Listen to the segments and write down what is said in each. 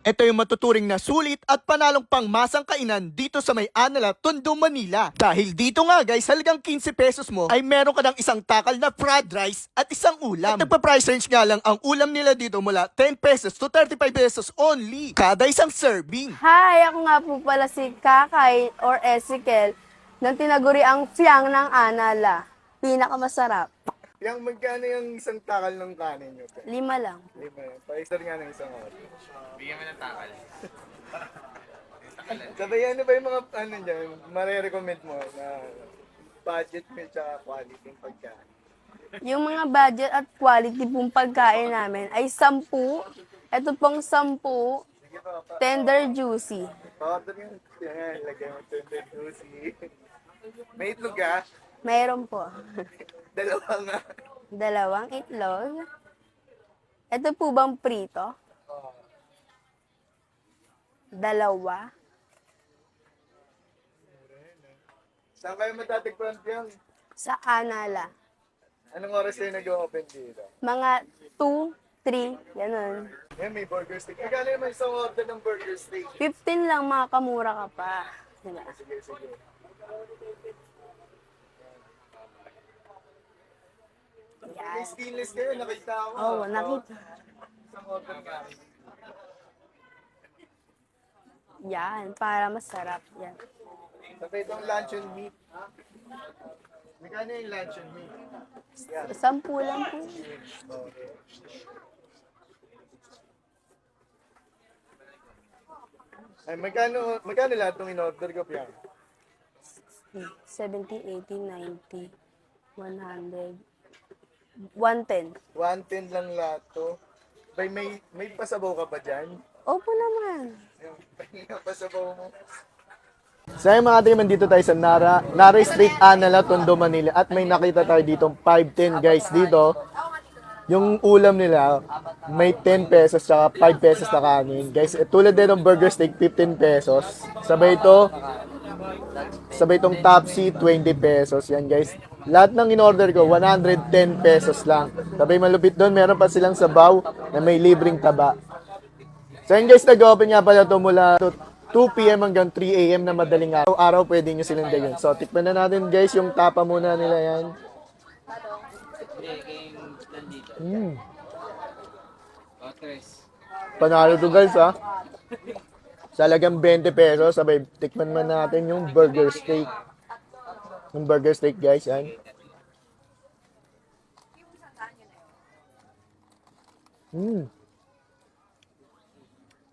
Ito yung matuturing na sulit at panalong pangmasang kainan dito sa may Anala, Tondo, Manila. Dahil dito nga guys, halagang 15 pesos mo ay meron ka ng isang takal na fried rice at isang ulam. At nagpa-price range nga lang ang ulam nila dito mula 10 pesos to 35 pesos only kada isang serving. Hi! Ako nga po pala si Kakay or Ezekiel ng tinaguriang Fiang ng Anala. Pinakamasarap. Yang magkano yung isang takal ng kanin nyo? 5 lang. Lima yan. Pa-extra nga ng isang oras. Bigyan mo ng takal. Sabay ano ba yung mga ano dyan, marirecommend mo na budget mo tsaka quality ng pagkain? Yung mga budget at quality pong pagkain namin ay 10. Ito pong 10, tender juicy. Order yun. Yan, lagay mo tender juicy. May itlog ka? Mayroon po. Dalawa nga. 2 itlog. Ito po bang prito? 2. Saan kayo matatagpuan yan? Sa Anala. Anong oras kayo nag-open dito? Mga 2, 3, ganun. Yan, may burger steak. Magkano naman isang order ng burger steak? 15 lang, makakamura ka pa. Diba? Sige, sige. May Yan. stainless kayo, nakita ko. Oo, nakita. Isang order nga. Yan, para masarap. Yan. Sabay itong luncheon meat. Magkano yung luncheon meat? Yan. 10 lang po. Ay, magkano lahat itong in-order ko, Piang? 70, 80, 90, 100, 110. 110 lang lahat to. Bay, may pasabaw ka pa dyan? Opo naman. Yung pasabaw mo. So yung mga timan, dito tayo sa Nara Street, Anala, Tondo, Manila. At may nakita tayo dito 510 guys dito. Yung ulam nila, may 10 pesos tsaka 5 pesos na kanin. Guys, tulad din ng burger steak, 15 pesos. Sabay itong Topsy, 20 pesos. Yan guys. Lahat ng in-order ko, 110 pesos lang. Sabay malupit doon, meron pa silang sabaw na may libreng taba. So yun guys, nag-open nga pala ito mula 2 p.m. hanggang 3 a.m. na madaling araw. Pwede nyo silang dayon. So tikman na natin guys, yung tapa muna nila yan. Panalo to guys ha. Sa halagang 20 pesos, sabay tikman man natin yung burger steak. Yung burger steak guys, yan.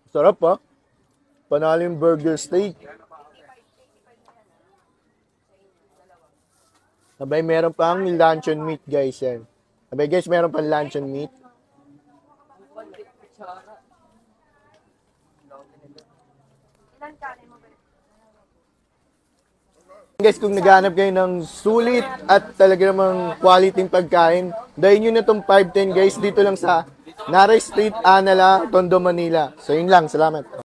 Sarap ha. Panalo yung burger steak. Sabay meron pang luncheon meat guys yan. Sabay guys, meron pang luncheon meat. Guys, kung naghahanap kayo ng sulit at talaga namang quality pagkain, dahil nyo na itong 510 guys dito lang sa Nara Street, Anala, Tondo, Manila. So yun lang, salamat.